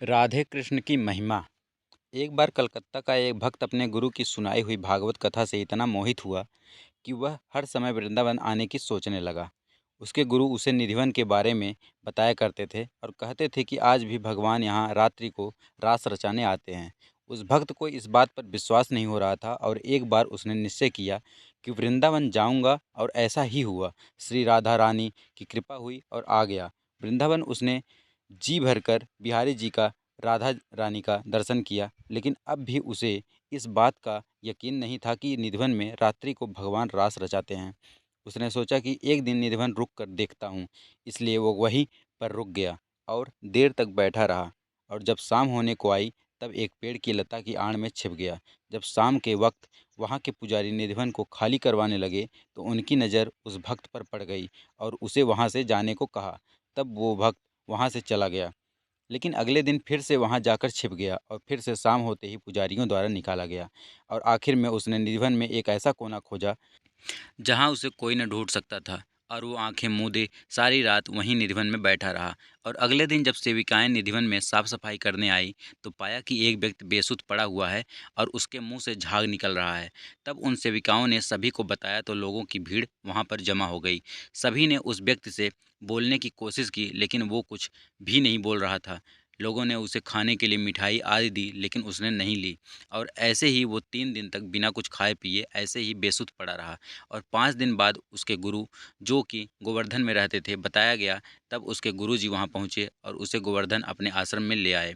राधे कृष्ण की महिमा। एक बार कलकत्ता का एक भक्त अपने गुरु की सुनाई हुई भागवत कथा से इतना मोहित हुआ कि वह हर समय वृंदावन आने की सोचने लगा। उसके गुरु उसे निधिवन के बारे में बताया करते थे और कहते थे कि आज भी भगवान यहाँ रात्रि को रास रचाने आते हैं। उस भक्त को इस बात पर विश्वास नहीं हो रहा था और एक बार उसने निश्चय किया कि वृंदावन जाऊंगा, और ऐसा ही हुआ। श्री राधा रानी की कृपा हुई और आ गया वृंदावन। उसने जी भरकर बिहारी जी का, राधा रानी का दर्शन किया, लेकिन अब भी उसे इस बात का यकीन नहीं था कि निधिवन में रात्रि को भगवान रास रचाते हैं। उसने सोचा कि एक दिन निधिवन रुक कर देखता हूँ, इसलिए वो वहीं पर रुक गया और देर तक बैठा रहा। और जब शाम होने को आई तब एक पेड़ की लता की आड़ में छिप गया। जब शाम के वक्त वहाँ के पुजारी निधिवन को खाली करवाने लगे तो उनकी नज़र उस भक्त पर पड़ गई और उसे वहाँ से जाने को कहा। तब वो भक्त वहाँ से चला गया, लेकिन अगले दिन फिर से वहां जाकर छिप गया और फिर से शाम होते ही पुजारियों द्वारा निकाला गया। और आखिर में उसने निधिवन में एक ऐसा कोना खोजा जहां उसे कोई न ढूंढ सकता था, और वो आंखें मूंदे सारी रात वहीं निधिवन में बैठा रहा। और अगले दिन जब सेविकाएं निधिवन में साफ सफाई करने आई तो पाया कि एक व्यक्ति बेसुध पड़ा हुआ है और उसके मुंह से झाग निकल रहा है। तब उन सेविकाओं ने सभी को बताया तो लोगों की भीड़ वहां पर जमा हो गई। सभी ने उस व्यक्ति से बोलने की कोशिश की, लेकिन वो कुछ भी नहीं बोल रहा था। लोगों ने उसे खाने के लिए मिठाई आदि दी, लेकिन उसने नहीं ली। और ऐसे ही वो 3 दिन तक बिना कुछ खाए पिए ऐसे ही बेसुध पड़ा रहा। और 5 दिन बाद उसके गुरु, जो कि गोवर्धन में रहते थे, बताया गया। तब उसके गुरु जी वहाँ पहुँचे और उसे गोवर्धन अपने आश्रम में ले आए।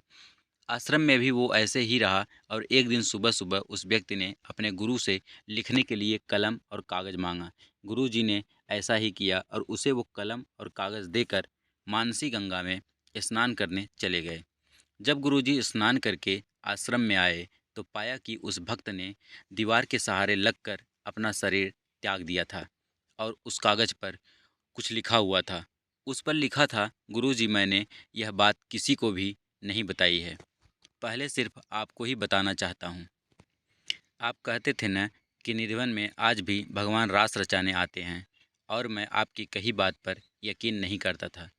आश्रम में भी वो ऐसे ही रहा। और एक दिन सुबह सुबह उस व्यक्ति ने अपने गुरु से लिखने के लिए कलम और कागज़ मांगा। गुरु जी ने ऐसा ही किया और उसे वो कलम और कागज़ देकर मानसी गंगा में स्नान करने चले गए। जब गुरुजी स्नान करके आश्रम में आए तो पाया कि उस भक्त ने दीवार के सहारे लगकर अपना शरीर त्याग दिया था। और उस कागज पर कुछ लिखा हुआ था। उस पर लिखा था, गुरुजी मैंने यह बात किसी को भी नहीं बताई है, पहले सिर्फ आपको ही बताना चाहता हूँ। आप कहते थे न कि निधिवन में आज भी भगवान रास रचाने आते हैं, और मैं आपकी कही बात पर यकीन नहीं करता था।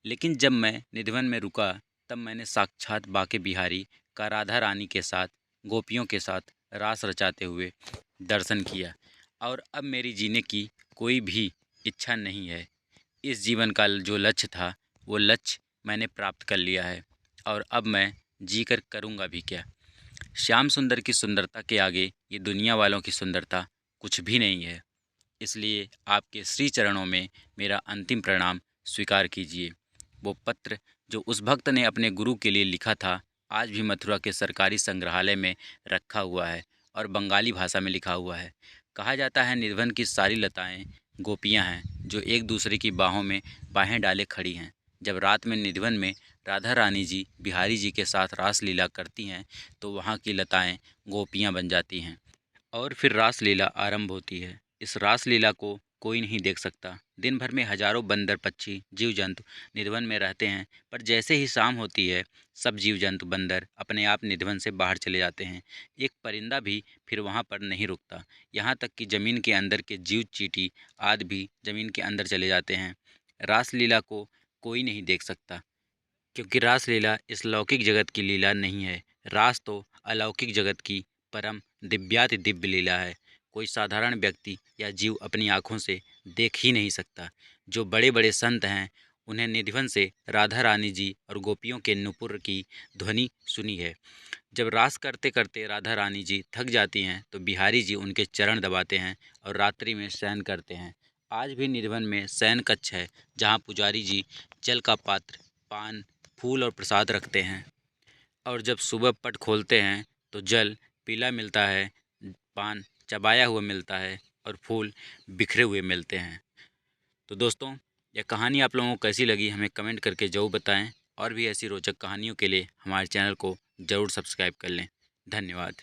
लेकिन जब मैं निधिवन में रुका तब मैंने साक्षात बाके बिहारी का राधा रानी के साथ, गोपियों के साथ रास रचाते हुए दर्शन किया। और अब मेरी जीने की कोई भी इच्छा नहीं है। इस जीवन का जो लक्ष्य था वो लक्ष्य मैंने प्राप्त कर लिया है, और अब मैं जी कर करूँगा भी क्या। श्याम सुंदर की सुंदरता के आगे ये दुनिया वालों की सुंदरता कुछ भी नहीं है। इसलिए आपके श्री चरणों में मेरा अंतिम प्रणाम स्वीकार कीजिए। वो पत्र जो उस भक्त ने अपने गुरु के लिए लिखा था आज भी मथुरा के सरकारी संग्रहालय में रखा हुआ है और बंगाली भाषा में लिखा हुआ है। कहा जाता है निधिवन की सारी लताएं गोपियां हैं जो एक दूसरे की बाहों में बाहें डाले खड़ी हैं। जब रात में निधिवन में राधा रानी जी बिहारी जी के साथ रासलीला करती हैं तो वहाँ की लताएं गोपियां बन जाती हैं और फिर रासलीला आरंभ होती है। इस रासलीला को कोई नहीं देख सकता। दिन भर में हजारों बंदर, पक्षी, जीव जंतु निधिवन में रहते हैं, पर जैसे ही शाम होती है सब जीव जंतु, बंदर अपने आप निधिवन से बाहर चले जाते हैं। एक परिंदा भी फिर वहाँ पर नहीं रुकता। यहाँ तक कि जमीन के अंदर के जीव, चींटी आदि भी जमीन के अंदर चले जाते हैं। रासलीला को कोई नहीं देख सकता, क्योंकि रासलीला इस लौकिक जगत की लीला नहीं है। रास तो अलौकिक जगत की परम दिव्याति दिव्य लीला है। कोई साधारण व्यक्ति या जीव अपनी आँखों से देख ही नहीं सकता। जो बड़े बड़े संत हैं उन्हें निधिवन से राधा रानी जी और गोपियों के नुपुर की ध्वनि सुनी है। जब रास करते करते राधा रानी जी थक जाती हैं तो बिहारी जी उनके चरण दबाते हैं और रात्रि में शयन करते हैं। आज भी निधिवन में शयन कक्ष है जहाँ पुजारी जी जल का पात्र, पान, फूल और प्रसाद रखते हैं। और जब सुबह पट खोलते हैं तो जल पीला मिलता है, पान चबाया हुआ मिलता है और फूल बिखरे हुए मिलते हैं। तो दोस्तों, यह कहानी आप लोगों को कैसी लगी हमें कमेंट करके ज़रूर बताएं, और भी ऐसी रोचक कहानियों के लिए हमारे चैनल को ज़रूर सब्सक्राइब कर लें। धन्यवाद।